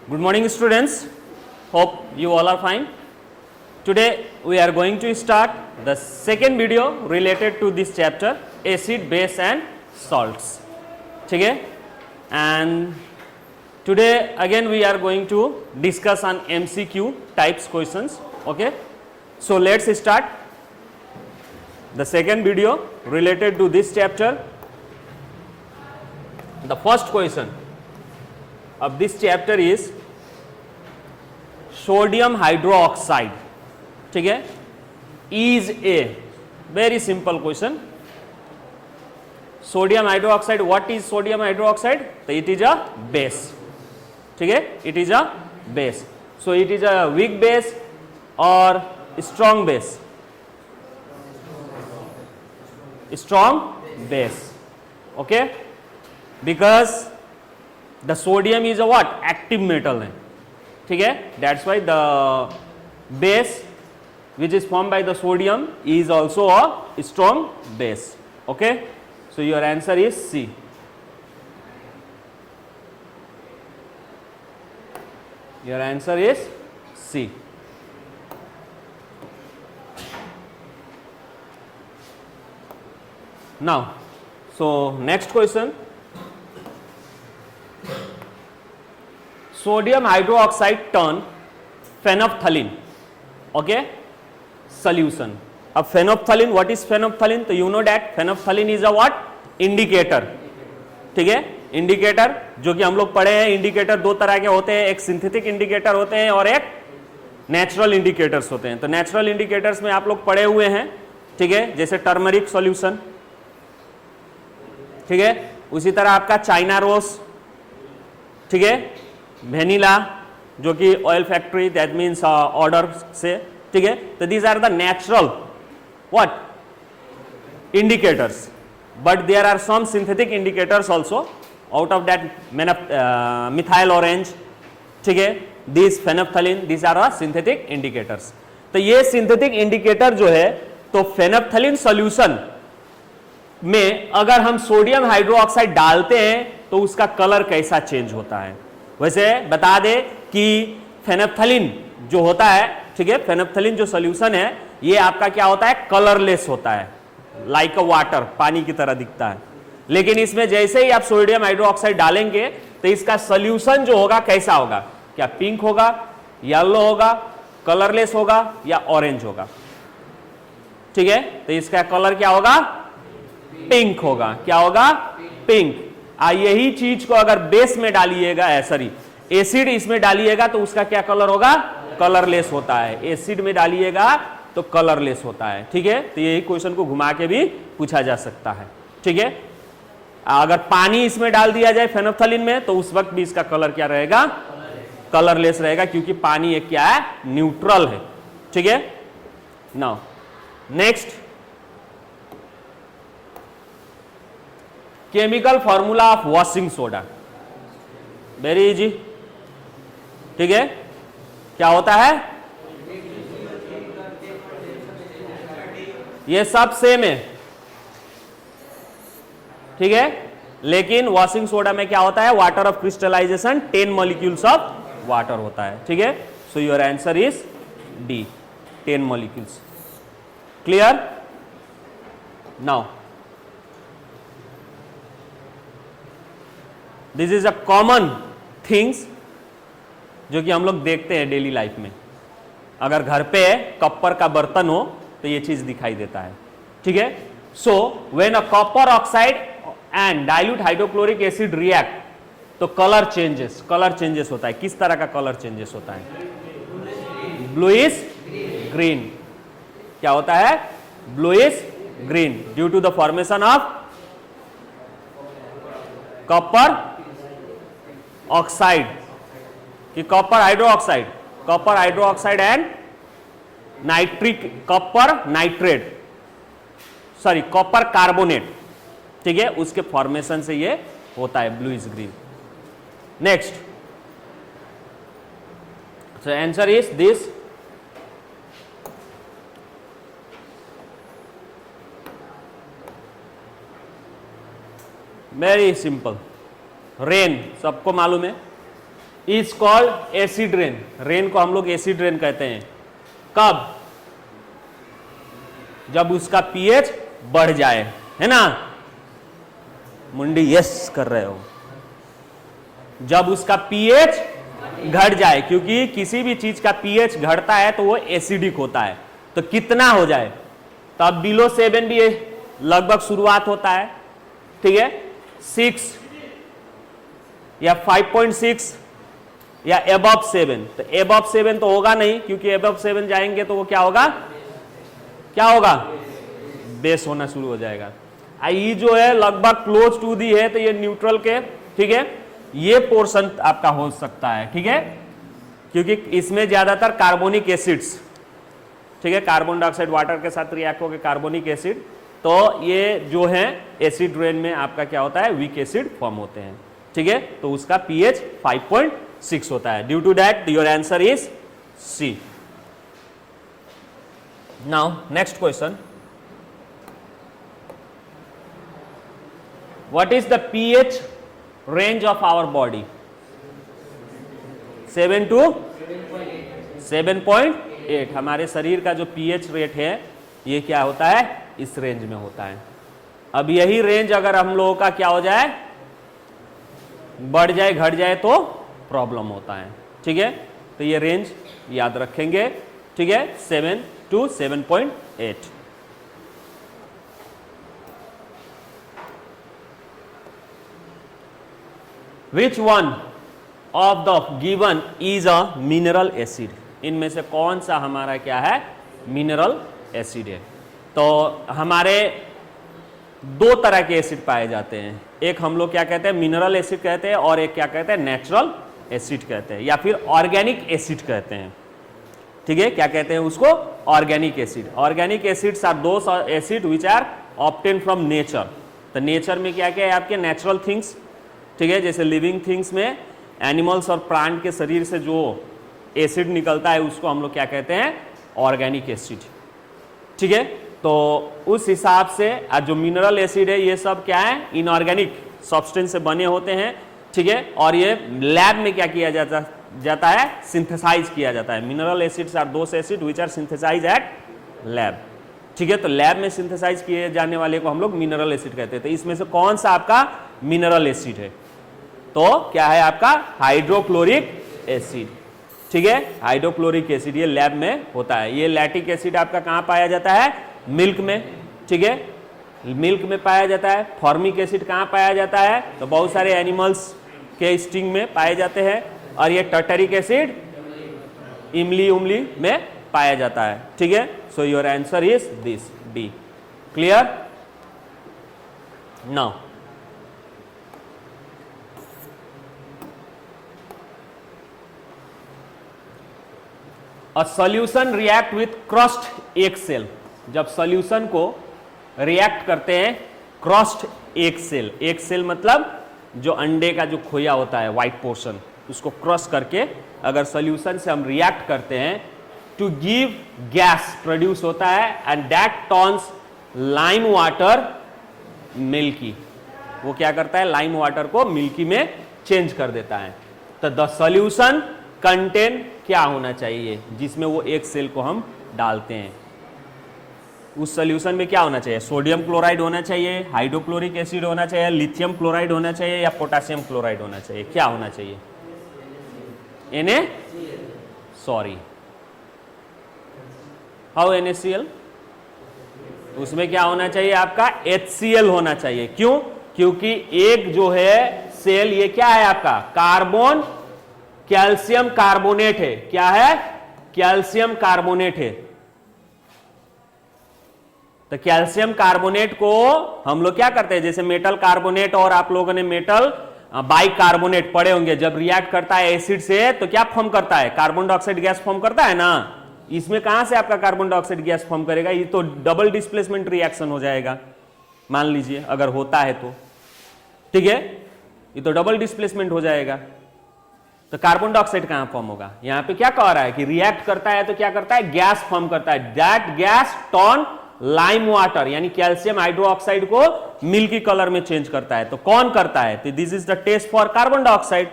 Good morning, students. Hope you all are fine. Today we are going to start the second video related to this chapter, acid, base and salts. Okay? And today again we are going to discuss on MCQ types questions. Okay? So let's start the second video related to this chapter. The first question of this chapter is sodium hydroxide. ठीक है, is a very simple question. Sodium hydroxide, what is sodium hydroxide? तो it is a base. ठीक है, it is a base. So it is a weak base और strong base. Strong base. Okay, because the sodium is a what? Active metal है. ठीक है, that's why the base which is form by the sodium is also a strong base. Okay, so your answer is C. Your answer is C. Now so next question. Sodium hydroxide turn phenolphthalein. Okay, solution. अब phenolphthalein, what is phenolphthalein? तो you know that phenolphthalein is a what? Indicator. ठीक है, indicator जो कि हम लोग पढ़े हैं. इंडिकेटर दो तरह के होते हैं, एक सिंथेटिक इंडिकेटर होते हैं और एक नेचुरल इंडिकेटर्स होते हैं. तो नेचुरल इंडिकेटर्स में आप लोग पढ़े हुए हैं. ठीक है, जैसे टर्मरिक सॉल्यूशन. ठीक है, उसी तरह आपका चाइना रोज. ठीक है, वेनिला जो कि olfactory, that means odour से. ठीक है, तो these are the natural what? Indicators. But there are some synthetic indicators also. Out of that methyl orange. ठीक है, this phenolphthalein, these are synthetic indicators. तो ये सिंथेटिक इंडिकेटर जो है, तो फेनोप्थलीन सॉल्यूशन में अगर हम सोडियम हाइड्रोक्साइड डालते हैं तो उसका कलर कैसा चेंज होता है. वैसे बता दे कि फेनोप्थलीन जो होता है, ठीक है, फेनोप्थलीन जो सॉल्यूशन है ये आपका क्या होता है? कलरलेस होता है, लाइक अ वाटर, पानी की तरह दिखता है. लेकिन इसमें जैसे ही आप सोडियम हाइड्रोक्साइड डालेंगे तो इसका सॉल्यूशन जो होगा कैसा होगा? क्या पिंक होगा, येलो होगा, कलरलेस होगा या ऑरेंज होगा? ठीक है, तो इसका कलर क्या होगा? पिंक होगा. क्या होगा? पिंक. यही चीज को अगर बेस में डालिएगा, सॉरी एसिड इसमें डालिएगा तो उसका क्या कलर होगा? कलरलेस होता है. एसिड में डालिएगा तो कलरलेस होता है. ठीक है, तो यही क्वेश्चन को घुमा के भी पूछा जा सकता है. ठीक है, अगर पानी इसमें डाल दिया जाए फेनोप्थलीन में तो उस वक्त भी इसका कलर क्या रहेगा? कलरलेस रहेगा, क्योंकि पानी एक क्या है? न्यूट्रल है. ठीक है, now next, chemical formula of washing soda. Very easy. ठीक है, क्या होता है? ये सब सेम है. ठीक है, लेकिन वॉशिंग सोडा में क्या होता है? Water of crystallisation 10 molecules of water होता है. ठीक है, so your answer is D, 10 molecules. Clear? Now this is a common things जो कि हम लोग देखते हैं डेली लाइफ में. अगर घर पे कॉपर का बर्तन हो तो ये चीज दिखाई देता है. ठीक है, so when a copper oxide and dilute hydrochloric acid react तो कलर चेंजेस होता है. किस तरह का कलर चेंजेस होता है? Bluish green. क्या होता है? Bluish green, due to the formation of copper oxide कि copper hydroxide and nitric, copper nitrate, sorry copper carbonate. ठीक है, उसके फॉर्मेशन से ये होता है bluish green. Next, so answer is this. Very simple. Rain सबको मालूम है, is called acid rain. Rain को हम लोग एसिड रेन कहते हैं। कब? जब उसका पीएच बढ़ जाए, है ना? मुंडी यस कर रहे हो। जब उसका पीएच घट जाए, क्योंकि किसी भी चीज का पीएच घटता है तो वो एसिडिक होता है। तो कितना हो जाए? तो अब बिलो 7 भी लगभग शुरुआत होता है, ठीक है, 6 या 5.6 या एबव 7। तो एबव 7 तो होगा नहीं, क्योंकि एबव 7 जाएंगे तो वो क्या होगा? क्या होगा? बेस होना शुरू हो जाएगा। ये जो है लगभग क्लोज टू दी है, तो ये न्यूट्रल के, ठीक है, ये पोर्शन आपका हो सकता है, ठीक है, क्योंकि इसमें ज्यादातर कार्बोनिक एसिड्स, ठीक है, कार्बन डाइऑक्साइड वाटर के साथ रिएक्ट होकर कार्बोनिक एसिड, तो ये जो है एसिड रेन में आपका क्या होता है? वीक एसिड फॉर्म होते हैं, ठीक है। तो उसका पीएच 5.6 होता है। Due to that your answer is C. Now next question, what is the pH range of our body? 7 to 7.8। हमारे शरीर का जो पीएच रेट है ये क्या होता है? इस रेंज में होता है। अब यही रेंज अगर हम लोगों का क्या हो जाए? बढ़ जाए, घट जाए तो प्रॉब्लम होता है, ठीक है। तो ये रेंज याद रखेंगे, ठीक है, 7 to 7.8। Which one of the given is a mineral acid? इनमें से कौन सा हमारा क्या है? मिनरल एसिड है। तो हमारे दो तरह के एसिड पाए जाते हैं। एक हम लोग क्या कहते हैं? मिनरल एसिड कहते हैं, और एक क्या कहते हैं? नेचुरल एसिड कहते हैं, या फिर ऑर्गेनिक एसिड कहते हैं, ठीक है। क्या कहते हैं उसको? Organic acid. Organic acids are those acid which are obtain from nature. तो नेचर में क्या क्या है आपके? नेचुरल थिंग्स, ठीक है, जैसे लिविंग थिंग्स में एनिमल्स और प्लांट के शरीर से जो एसिड निकलता है उसको हम लोग क्या कहते हैं? ऑर्गेनिक एसिड, ठीक है। तो उस हिसाब से जो मिनरल एसिड है ये सब क्या है? इनऑर्गेनिक सब्सटेंस से बने होते हैं, ठीक है, और ये लैब में क्या किया जाता है? सिंथेसाइज किया जाता है। Mineral acids are those acid which are synthesise at lab, ठीक है। तो लैब में सिंथेसाइज किए जाने वाले को हम लोग मिनरल एसिड कहते हैं। तो इसमें से कौन सा आपका मिनरल एसिड है? तो क्या है आपका? हाइड्रोक्लोरिक एसिड, ठीक है। हाइड्रोक्लोरिक एसिड ये लैब में होता है। ये लैक्टिक एसिड आपका कहाँ पाया जाता है? मिल्क में, ठीक है, मिल्क में पाया जाता है। फॉर्मिक एसिड कहाँ पाया जाता है? तो बहुत सारे एनिमल्स के स्टिंग में पाए जाते हैं। और ये टर्टरिक एसिड इमली उमली में पाया जाता है, ठीक है। So your answer is this, D. Clear? Now a solution react with crushed egg shell. जब सॉल्यूशन को रिएक्ट करते हैं crushed egg shell, egg shell मतलब जो अंडे का जो खोया होता है व्हाइट पोर्शन, उसको क्रश करके अगर सॉल्यूशन से हम रिएक्ट करते हैं टू गिव गैस प्रोड्यूस होता है, and that turns lime water milky. वो क्या करता है? लाइम वाटर को मिल्की में चेंज कर देता है। तो द सॉल्यूशन कंटेन क्या होना चाहिए जिसमें वो एक सेल को हम डालते हैं? उस सॉल्यूशन में क्या होना चाहिए? सोडियम क्लोराइड होना चाहिए, हाइड्रोक्लोरिक एसिड होना चाहिए, लिथियम क्लोराइड होना चाहिए, या पोटेशियम क्लोराइड होना चाहिए? क्या होना चाहिए? Sorry, how NaCl? उसमें क्या होना चाहिए आपका? HCl होना चाहिए। क्यों? क्योंकि एक जो है सेल ये क्या है आपका? कार्बन कैल्शियम कार्बोनेट है। क्या है? कैल्शियम कार्बोनेट है। तो कैल्शियम कार्बोनेट को हम लोग क्या करते हैं? जैसे मेटल कार्बोनेट, और आप लोगों ने मेटल बाइकार्बोनेट पढ़े होंगे। जब रिएक्ट करता है एसिड से तो क्या फॉर्म करता है? कार्बन डाइऑक्साइड गैस फॉर्म करता है ना। इसमें कहां से आपका कार्बन डाइऑक्साइड गैस फॉर्म करेगा? ये तो डबल डिस्प्लेसमेंट रिएक्शन हो जाएगा, मान लीजिए अगर होता है तो, ठीक है, ये तो डबल डिस्प्लेसमेंट हो जाएगा। तो कार्बन डाइऑक्साइड कहां फॉर्म होगा? यहां पे क्या कह रहा है कि रिएक्ट करता है तो क्या करता है? गैस फॉर्म करता है। That gas turn lime water यानी कैल्शियम हाइड्रोक्साइड को मिल्की कलर में चेंज करता है। तो कौन करता है? तो this is the test for carbon dioxide.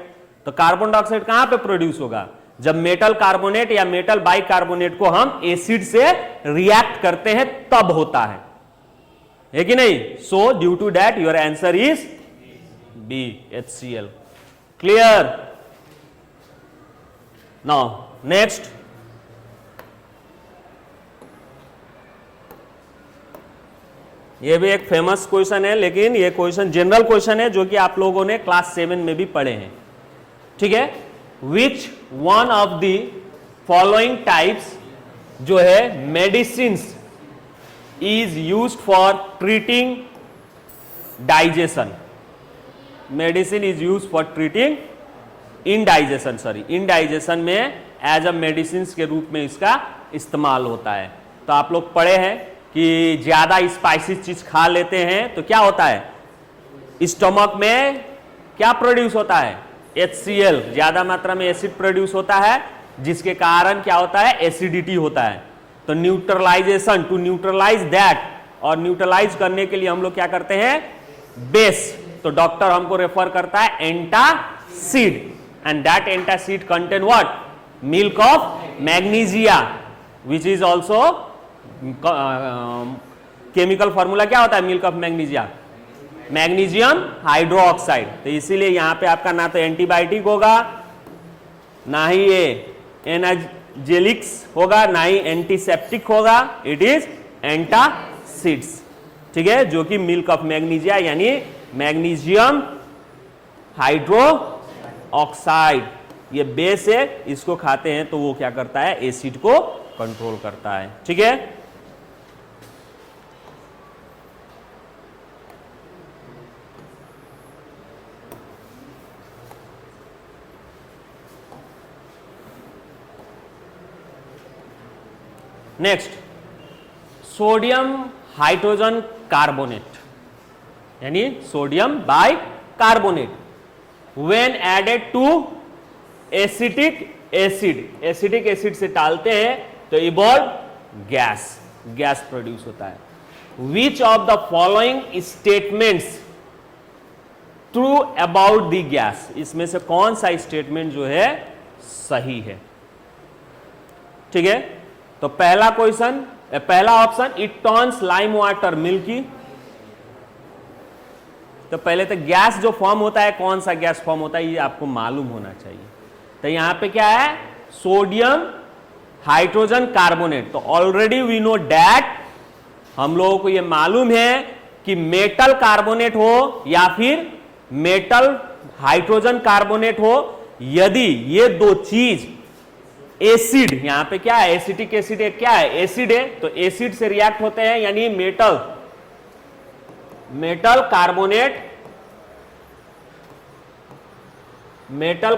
तो कार्बन डाइऑक्साइड कहां पे प्रोड्यूस होगा? जब मेटल कार्बोनेट या मेटल बाइकार्बोनेट को हम एसिड से रिएक्ट करते हैं तब होता है कि नहीं? So due to that your answer is B, HCl. Clear? Now next, ये भी एक फेमस क्वेश्चन है, लेकिन ये क्वेश्चन जनरल क्वेश्चन है जो कि आप लोगों ने क्लास 7 में भी पढ़े हैं. ठीक है? Which one of the following types जो है medicine is used for treating digestion. Medicine is used for treating indigestion, sorry indigestion में एज अ मेडिसिन के रूप में इसका इस्तेमाल होता है. तो आप लोग पढ़े हैं कि ज्यादा स्पाइसी चीज खा लेते हैं तो क्या होता है? स्टमक में क्या प्रोड्यूस होता है? HCl, ज्यादा मात्रा में एसिड प्रोड्यूस होता है, जिसके कारण क्या होता है? एसिडिटी होता है. तो न्यूट्रलाइजेशन, टू न्यूट्रलाइज दैट, और न्यूट्रलाइज करने के लिए हम लोग क्या करते हैं? बेस. तो डॉक्टर हमको रेफर करता है antacid, and that antacid contain what? Milk of magnesia, which is also chemical formula क्या होता है milk of magnesia? Magnesium hydroxide. तो इसीलिए यहां पे आपका ना तो एंटीबायोटिक होगा, ना ही ये एनाजेलिक्स होगा, ना ही एंटीसेप्टिक होगा. It is antacids. ठीक है? जो कि मिल्क ऑफ मैग्नीशिया यानी मैग्नीशियम हाइड्रोक्साइड, ये बेस है, इसको खाते हैं तो वो क्या करता है? एसिड को कंट्रोल करता है. ठीक है? नेक्स्ट, सोडियम हाइड्रोजन कार्बोनेट यानी sodium bicarbonate when added to acetic acid, acetic acid से डालते हैं तो इवॉल्व गैस प्रोड्यूस होता है. Which of the following statements true about the gas? इसमें से कौन सा स्टेटमेंट जो है सही है? ठीक है? तो पहला क्वेश्चन, पहला option, it turns lime water milky. तो पहले तो गैस जो फॉर्म होता है, कौन सा गैस फॉर्म होता है ये आपको मालूम होना चाहिए. तो यहां पे क्या है? Sodium hydrogen carbonate. तो ऑलरेडी वी नो डैट, हम लोगों को ये मालूम है कि मेटल कार्बोनेट हो या फिर मेटल हाइड्रोजन कार्बोनेट हो, यदि ये दो चीज एसिड, यहां पे क्या है? एसिटिक एसिड है, क्या है? एसिड है. तो एसिड से रिएक्ट होते हैं यानी मेटल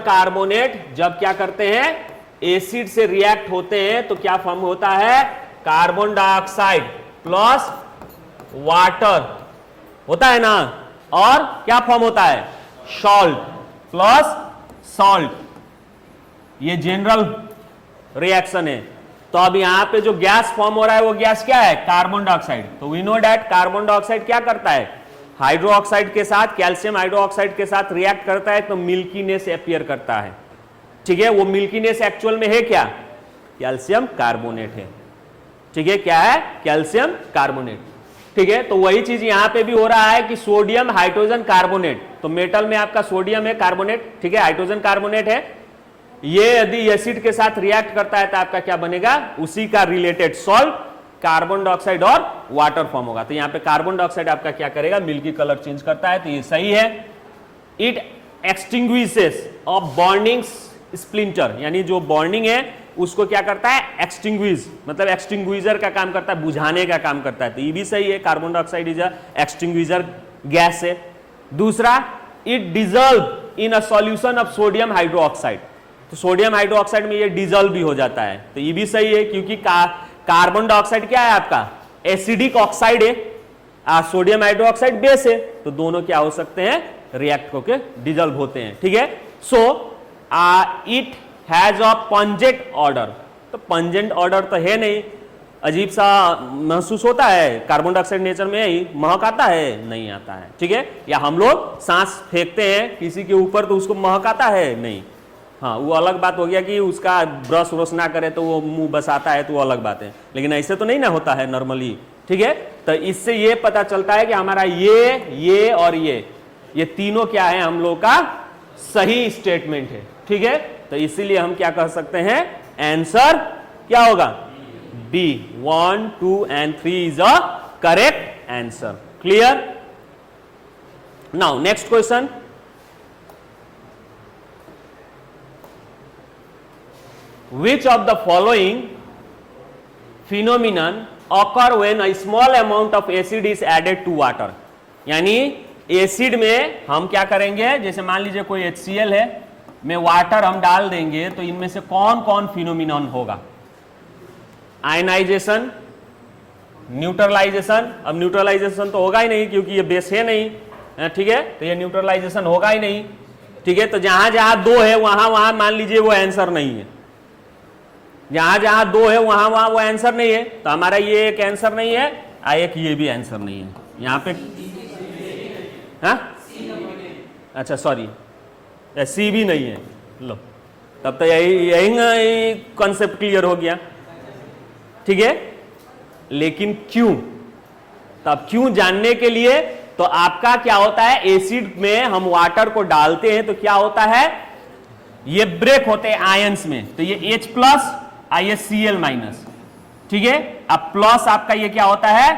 कार्बोनेट जब क्या करते हैं? एसिड से रिएक्ट होते हैं तो क्या फॉर्म होता है? कार्बन डाइऑक्साइड प्लस वाटर होता है ना, और क्या फॉर्म होता है? Salt plus salt. ये जनरल रिएक्शन है. तो अब यहां पे जो गैस फॉर्म हो रहा है वो गैस क्या है? Carbon dioxide. तो we know that carbon dioxide क्या करता है? हाइड्रोक्साइड के साथ, कैल्शियम हाइड्रोक्साइड के साथ रिएक्ट करता है तो मिल्कीनेस अपीयर करता है. ठीक है? वो मिल्कीनेस एक्चुअल में है क्या? कैल्शियम कार्बोनेट है. ठीक है? क्या है? Calcium carbonate. ठीक है? तो वही चीज यहां पे भी हो रहा है कि सोडियम हाइड्रोजन कार्बोनेट. तो मेटल में आपका सोडियम है, कार्बोनेट, ठीक है, हाइड्रोजन कार्बोनेट है. ये यदि एसिड के साथ रिएक्ट करता है तो आपका क्या बनेगा? उसी का रिलेटेड सॉल्ट, कार्बन डाइऑक्साइड और वाटर फॉर्म होगा. तो यहां पे कार्बन डाइऑक्साइड आपका क्या करेगा? मिल्की कलर चेंज करता है. तो ये सही है. It extinguishes a burning splinter, यानी जो बर्निंग है उसको क्या करता है? एक्सटिंग्विश, मतलब एक्सटिंग्विजर का काम करता है, बुझाने का काम करता है. तो ये भी सही है. Carbon dioxide is a extinguisher gas है. दूसरा, it dissolve in a solution of sodium hydroxide. तो सोडियम हाइड्रोक्साइड में ये डिजॉल्व भी हो जाता है. तो ये भी सही है क्योंकि कार्बन डाइऑक्साइड क्या है आपका? एसिडिक ऑक्साइड है, सोडियम हाइड्रोक्साइड बेस है. तो दोनों क्या हो सकते हैं? रिएक्ट होकर डिजॉल्व होते हैं. ठीक है? So it has a pungent order. तो पंजेंट ऑर्डर तो है नहीं, अजीब सा महसूस होता है? कार्बन डाइऑक्साइड नेचर में ही महक आता है? नहीं आता है, ठीक है। या हम लोग सांस फेंकते हैं किसी के ऊपर तो उसको महक आता है? नहीं। हाँ, वो अलग बात हो गया कि उसका ब्रश व्रश ना करे तो वो मुंह बस आता है, तो वो अलग बात है, लेकिन ऐसे तो नहीं ना होता है नॉर्मली, ठीक है। तो इससे ये पता चलता है कि हमारा ये और ये तीनों क्या है, हम लोग का सही स्टेटमेंट है, ठीक है। तो इसीलिए हम क्या कह सकते हैं, आंसर क्या होगा, B, 1, 2 and 3 is a correct answer. Clear? Now next question. Which of the following phenomenon occur when a small amount of acid is added to water? यानी एसिड में हम क्या करेंगे, जैसे मान लीजिए कोई HCl है, में वाटर हम डाल देंगे तो इनमें से कौन कौन फिनोमिनन होगा? Ionization, neutralisation. अब न्यूट्रलाइजेशन तो होगा ही नहीं क्योंकि ये बेस है नहीं, ठीक है, तो ये न्यूट्रलाइजेशन होगा ही नहीं, ठीक है। तो जहां जहां दो है वहां वहां मान लीजिए वो आंसर नहीं है, जहां जहां दो है वहां वहां वो आंसर नहीं है, तो हमारा ये एक आंसर नहीं है, एक ये भी आंसर नहीं है यहाँ पे। हाँ, अच्छा सॉरी, सी भी नहीं है। लो, तब तो यही कॉन्सेप्ट क्लियर हो गया, ठीक है। लेकिन क्यों, तब क्यों जानने के लिए तो आपका क्या होता है, एसिड में हम वाटर को डालते हैं तो क्या होता है, ये ब्रेक होते हैं आयंस में, तो ये H प्लस ये Cl माइनस, ठीक है। अब प्लस आपका ये क्या होता है,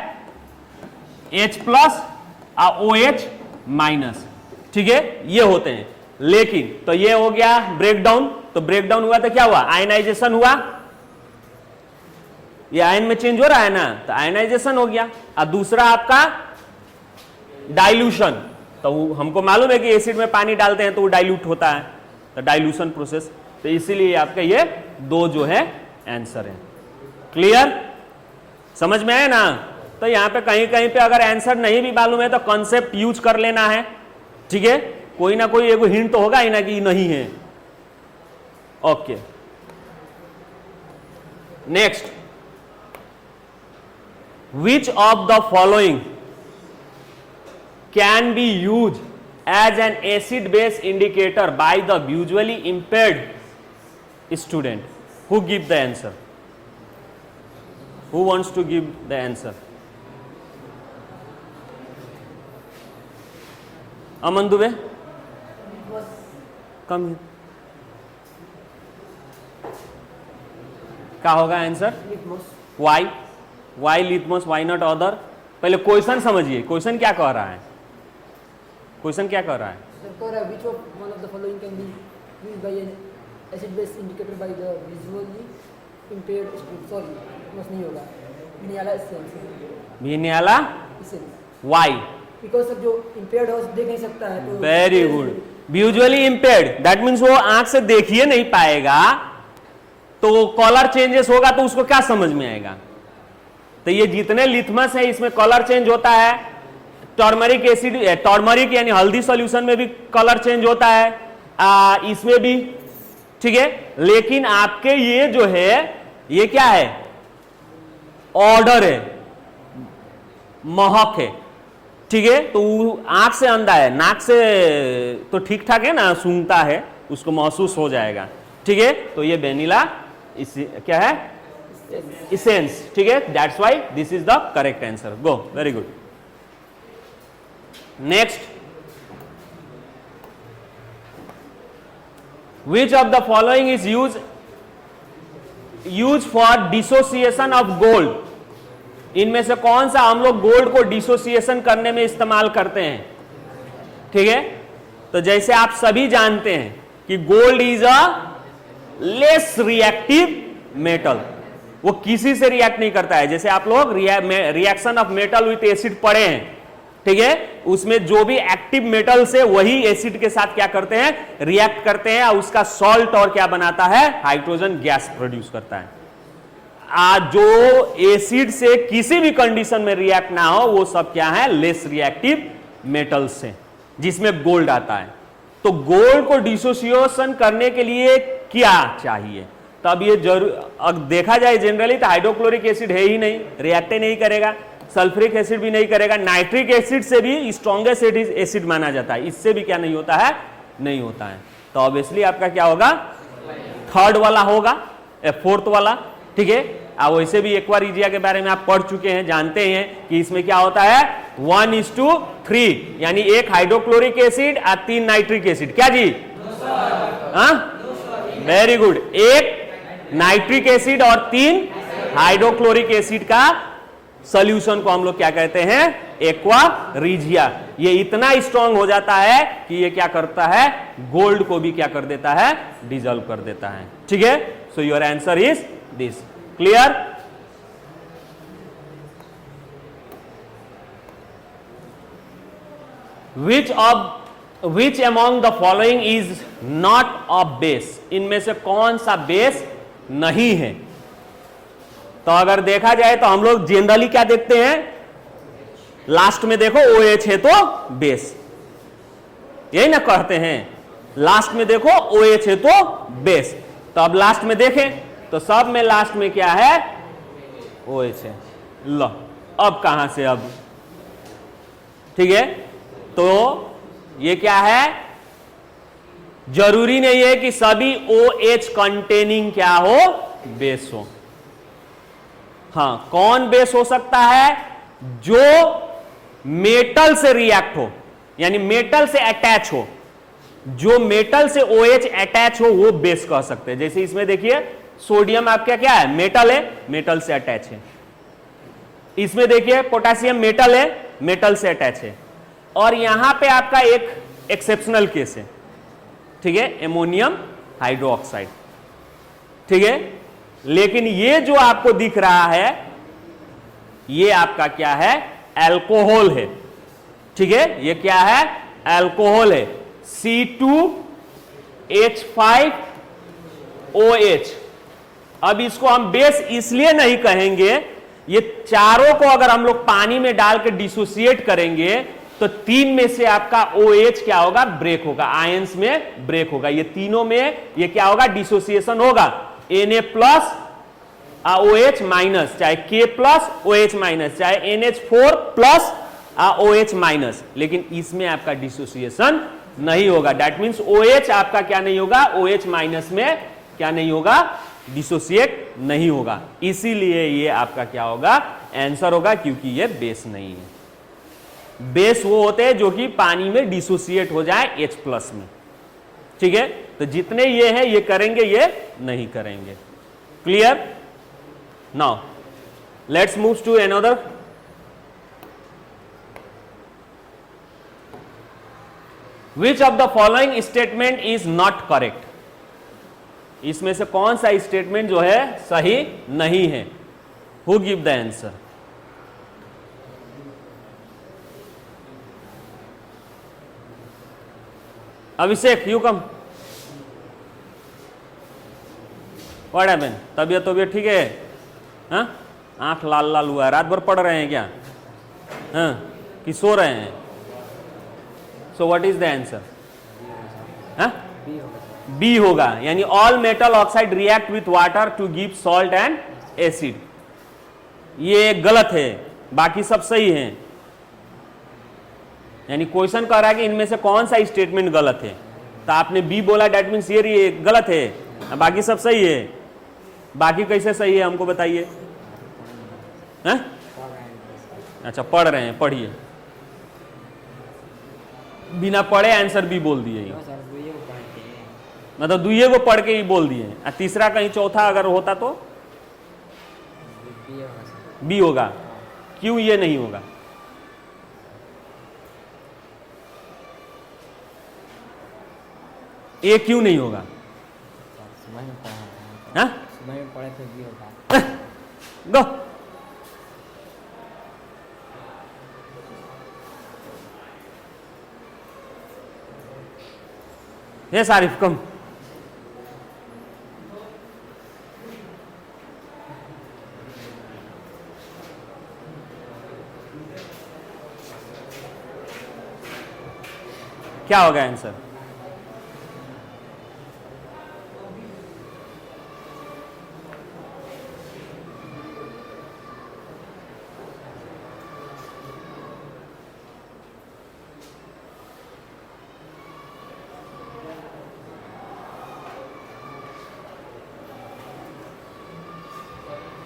H प्लस OH माइनस, ठीक है, ये होते हैं। लेकिन तो ये हो गया ब्रेकडाउन, तो ब्रेकडाउन हुआ तो क्या हुआ, आयनाइजेशन हुआ, ये आयन में चेंज हो रहा है ना, तो आयनाइजेशन हो गया। और दूसरा आपका डाइल्यूशन, तो हमको मालूम है कि एसिड में पानी डालते हैं तो वो डाइल्यूट होता है, तो डाइल्यूशन प्रोसेस, तो इसीलिए आपका ये दो जो है आंसर है। क्लियर, समझ में आया ना? तो यहां पे कहीं कहीं पे अगर आंसर नहीं भी मालूम है तो कॉन्सेप्ट यूज कर लेना है, ठीक है। कोई ना कोई एगो हिंट तो होगा ही ना कि नहीं है। Okay, next, which of the following can be used as an acid base indicator by the visually impaired student? Who give the answer? Who wants to give the answer? Aman Dubey, come here. क्या होगा answer? Why? Why litmus? Why not other? पहले question समझिए, question क्या कह रहा है, question क्या कह रहा है? Which of one of the following can be used by an acid base indicator by the visually impaired student? Sorry, litmus नहीं होगा, Vinyala essence। Vinyala essence। Why? Because जो impaired हो देख नहीं सकता है तो। Very good. Visually impaired, that means वो आंख से देखिए नहीं पाएगा, तो कलर चेंजेस होगा तो उसको क्या समझ में आएगा? तो ये जितने लिथमस है इसमें कलर चेंज होता है, टर्मरिक एसिड, टर्मरिक यानी हल्दी सॉल्यूशन में भी कलर चेंज होता है, इसमें भी, ठीक है। लेकिन आपके ये जो है ये क्या है, ऑर्डर है, महक है, ठीक है। तो आंख से अंधा है, नाक से तो ठीक ठाक है ना, सूंघता है, उसको महसूस हो जाएगा, ठीक है। तो ये वेनिला क्या है, इसेंस, ठीक है। That's why this is the correct answer. Go, very good. Next, which of the following is use for dissociation of gold? इनमें से कौन सा हम लोग गोल्ड को डिसोसिएशन करने में इस्तेमाल करते हैं, ठीक है। तो जैसे आप सभी जानते हैं कि gold is a less reactive metal, वो किसी से रिएक्ट नहीं करता है। जैसे आप लोग reaction of metal with acid पढ़े हैं, ठीक है, उसमें जो भी एक्टिव मेटल से वही एसिड के साथ क्या करते हैं, रिएक्ट करते हैं, और उसका सॉल्ट और क्या बनाता है, हाइड्रोजन गैस प्रोड्यूस करता है। जो एसिड से किसी भी कंडीशन में रिएक्ट ना हो वो सब क्या है, लेस रिएक्टिव मेटल से, जिसमें गोल्ड आता है। तो गोल्ड को डिसोसिएशन करने के लिए क्या चाहिए, तो तब ये जरूर देखा जाए जनरली तो हाइड्रोक्लोरिक एसिड है ही नहीं, रिएक्ट नहीं करेगा, सल्फ्यूरिक एसिड भी नहीं करेगा, नाइट्रिक एसिड से भी स्ट्रॉन्गेस्ट एसिड माना जाता है, इससे भी क्या नहीं होता है, नहीं होता है। तो ऑब्वियसली आपका क्या होगा, थर्ड वाला होगा, फोर्थ वाला, ठीक है। अब वैसे भी एक्वारिजिया के बारे में आप पढ़ चुके हैं, जानते हैं कि इसमें क्या होता है 1:3, यानी एक हाइड्रोक्लोरिक एसिड और 3 नाइट्रिक एसिड, क्या जी, हाँ, वेरी गुड, एक नाइट्रिक एसिड और 3 हाइड्रोक्लोरिक एसिड का सॉल्यूशन को हम लोग क्या कहते हैं, एक्वारिजिया। ये इतना स्ट्रांग हो जाता है कि ये क्या करता है, गोल्ड को भी क्या कर देता है, डिजोल्व कर देता है, ठीक है। So your answer is this, clear. Which among the following is not a base, इनमें से कौन सा बेस नहीं है। तो अगर देखा जाए तो हम लोग जनरली क्या देखते हैं, लास्ट में देखो OH है तो बेस, यही ना कहते हैं, लास्ट में देखो OH है तो बेस। तो अब लास्ट में देखें तो सब में लास्ट में क्या है, OH है। लो अब कहां से, अब ठीक है। तो ये क्या है, जरूरी नहीं है कि सभी OH कंटेनिंग क्या हो, बेस हो। हाँ, कौन बेस हो सकता है, जो मेटल से रिएक्ट हो, यानी मेटल से अटैच हो, जो मेटल से OH अटैच हो वो बेस कह सकते हैं। जैसे इसमें देखिए सोडियम आपका क्या है, मेटल है, मेटल से अटैच है। इसमें देखिए पोटेशियम मेटल है, मेटल से अटैच है। और यहां पे आपका एक एक्सेप्शनल केस है, ठीक है, एमोनियम हाइड्रोक्साइड, ठीक है। लेकिन ये जो आपको दिख रहा है ये आपका क्या है, अल्कोहल है, ठीक है। ये क्या है, अल्कोहल है, C2H5OH। अब इसको हम बेस इसलिए नहीं कहेंगे, ये चारों को अगर हम लोग पानी में डाल के डिसोसिएट करेंगे तो 3 में से आपका OH क्या होगा, ब्रेक होगा, आयंस में ब्रेक होगा। ये तीनों में ये क्या होगा, डिसोसिएशन होगा, Na प्लस OH माइनस, चाहे K प्लस OH माइनस, चाहे NH4 प्लस OH माइनस, लेकिन इसमें आपका डिसोसिएशन नहीं होगा। दैट मीन्स OH आपका क्या नहीं होगा, OH माइनस में क्या नहीं होगा, डिसोसिएट नहीं होगा। इसीलिए ये आपका क्या होगा, आंसर होगा, क्योंकि ये बेस नहीं है। बेस वो होते हैं जो कि पानी में डिसोसिएट हो जाए H प्लस में, ठीक है। तो जितने ये हैं ये करेंगे, ये नहीं करेंगे, clear. Now let's move to another. Which of the following statement is not correct, इसमें से कौन सा स्टेटमेंट जो है सही नहीं है। Who give the answer, Abhishek you come. What happened, तबीयत ठीक है, हाँ, आंख लाल लाल हुआ है, रात भर पढ़ रहे हैं क्या, हाँ, कि सो रहे हैं। So what is the answer, हाँ, बी होगा, यानी all metal oxide react with water to give salt and acid. ये गलत है, बाकी सब सही है। यानी क्वेश्चन कह रहा है कि इनमें से कौन सा स्टेटमेंट गलत है, तो आपने बी बोला, दैट मीन्स ये गलत है, बाकी सब सही है। बाकी कैसे सही है हमको बताइए, हैं? अच्छा पढ़ रहे हैं, पढ़िए, बिना पढ़े आंसर बी बोल दिए, मतलब दुइये को पढ़ के ही बोल दिए। तीसरा कहीं चौथा अगर होता तो बी होगा, क्यों ये नहीं होगा, ए क्यों नहीं होगा, हाँ? पढ़े थे बी होगा। गो ये सारिफ कम। क्या होगा आंसर,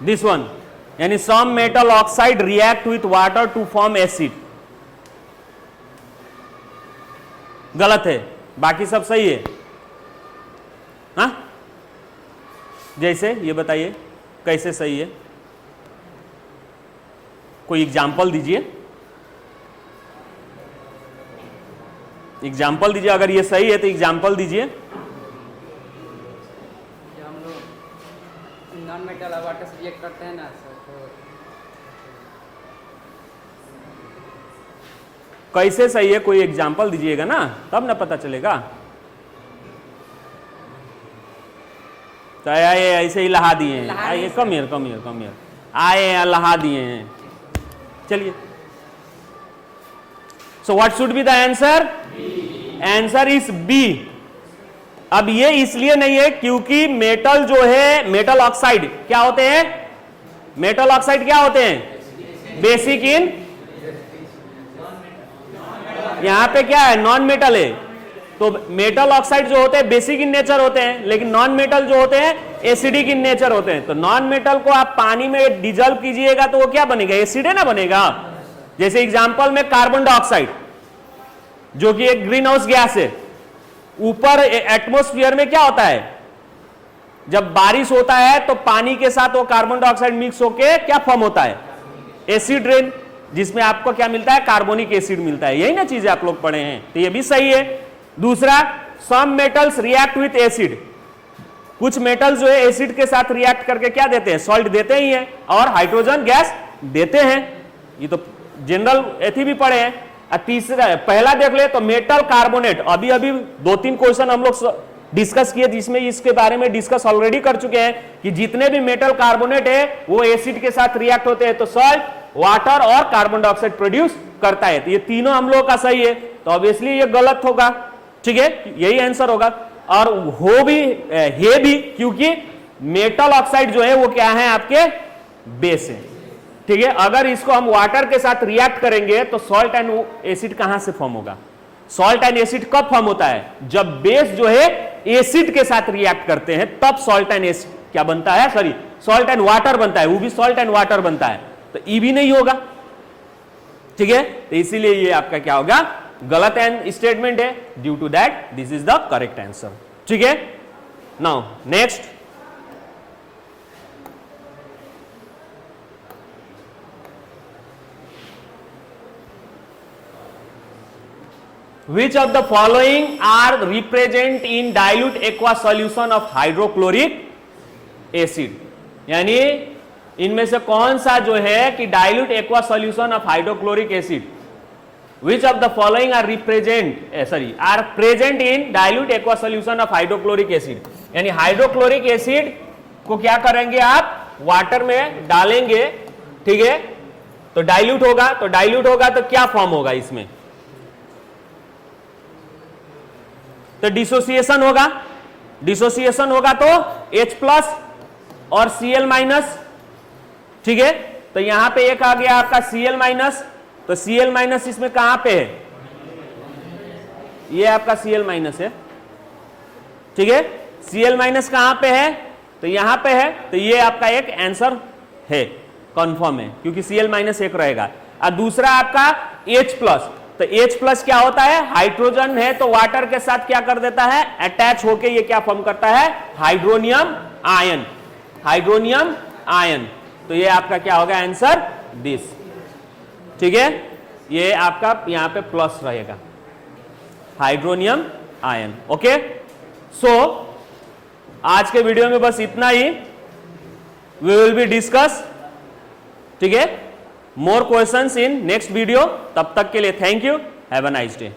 दिस वन, यानी some metal oxide react with water to form acid. गलत है, बाकी सब सही है। हाँ, जैसे ये बताइए कैसे सही है, कोई एग्जाम्पल दीजिए, एग्जाम्पल दीजिए। अगर ये सही है तो एग्जाम्पल दीजिए। जो हम लोग नॉन मेटल वाटर से रिएक्ट करते हैं ना सर, तो कैसे सही है, कोई एग्जाम्पल दीजिएगा ना, तब ना पता चलेगा। तो आए ऐसे ही लहा दिए हैं, आइए कम हियर आए लहा दिए हैं। चलिए, so what should be the answer? Answer is B. अब ये इसलिए नहीं है क्योंकि मेटल जो है, मेटल ऑक्साइड क्या होते हैं? मेटल ऑक्साइड क्या होते हैं? बेसिक इन, यहां पे क्या है? नॉन मेटल है। तो मेटल ऑक्साइड जो होते हैं बेसिक इन नेचर होते हैं, लेकिन नॉन मेटल जो होते हैं एसिडिक इन नेचर होते हैं। तो नॉन मेटल को आप पानी में डिजल्व कीजिएगा तो वो क्या बनेगा? एसिड है ना बनेगा। जैसे एग्जांपल में कार्बन डाइऑक्साइड जो कि एक ग्रीन हाउस गैस है, ऊपर एटमॉस्फेयर में क्या होता है? जब बारिश होता है तो पानी के साथ वो कार्बन डाइऑक्साइड मिक्स होके क्या फॉर्म होता है? एसिड रेन, जिसमें आपको क्या मिलता है? कार्बोनिक एसिड मिलता है। यही ना चीजें आप लोग पढ़े हैं, तो ये भी सही है। दूसरा, some metals react with acid, कुछ मेटल जो है एसिड के साथ रिएक्ट करके क्या देते हैं? सॉल्ट देते ही हैं और हाइड्रोजन गैस देते हैं। ये तो जनरल एथी भी पढ़े हैं। और तीसरा, पहला देख ले तो मेटल कार्बोनेट, अभी 2-3 क्वेश्चन हम लोग डिस्कस किए जिसमें इसके बारे में डिस्कस ऑलरेडी कर चुके हैं कि जितने भी मेटल कार्बोनेट है वो एसिड के साथ रिएक्ट होते हैं तो सॉल्ट, वाटर और कार्बन डाइऑक्साइड प्रोड्यूस करता है। तो ये तीनों हम लोग का सही है, तो ऑब्वियसली ये गलत होगा। ठीक है, यही आंसर होगा। और हो भी है भी क्योंकि मेटल ऑक्साइड जो है वो क्या है? आपके बेस है। ठीक है, अगर इसको हम वाटर के साथ रिएक्ट करेंगे तो सॉल्ट एंड एसिड कहां से फॉर्म होगा? सॉल्ट एंड एसिड कब फॉर्म होता है? जब बेस जो है एसिड के साथ रिएक्ट करते हैं, तब सॉल्ट एंड एसिड क्या बनता है? सॉरी, सॉल्ट एंड वाटर बनता है। वो भी सॉल्ट एंड वाटर बनता है, तो ई भी नहीं होगा। ठीक है, तो इसीलिए ये आपका क्या होगा? गलत स्टेटमेंट है। Due to that this is the correct answer. ठीक है, now next, which of the following are represent in dilute aqueous solution of hydrochloric acid? यानी इनमें से कौन सा जो है कि dilute aqua solution of hydrochloric acid, which of the following are are present in dilute aqueous solution of hydrochloric acid? यानी hydrochloric acid को क्या करेंगे आप? वाटर में डालेंगे। ठीक है, तो डाइल्यूट होगा, तो क्या फॉर्म होगा इसमें? तो डिसोसिएशन होगा तो H+ और Cl-। ठीक है, तो यहां पे एक आ गया आपका Cl-, तो Cl- इसमें कहां पे है? ये आपका Cl- है। ठीक है, Cl- कहां पे है? तो यहां पे है। तो ये आपका एक आंसर है, कंफर्म है, क्योंकि Cl- एक रहेगा। और दूसरा आपका H+, तो H+ क्या होता है? हाइड्रोजन है तो वाटर के साथ क्या कर देता है? अटैच होके ये क्या फॉर्म करता है? Hydronium ion. तो ये आपका क्या होगा आंसर? दिस। ठीक है, ये आपका यहां पे प्लस रहेगा, हाइड्रोनियम आयन। ओके, सो आज के वीडियो में बस इतना ही। वी विल बी डिस्कस, ठीक है, more questions in next video. तब तक के लिए thank you, have a nice day.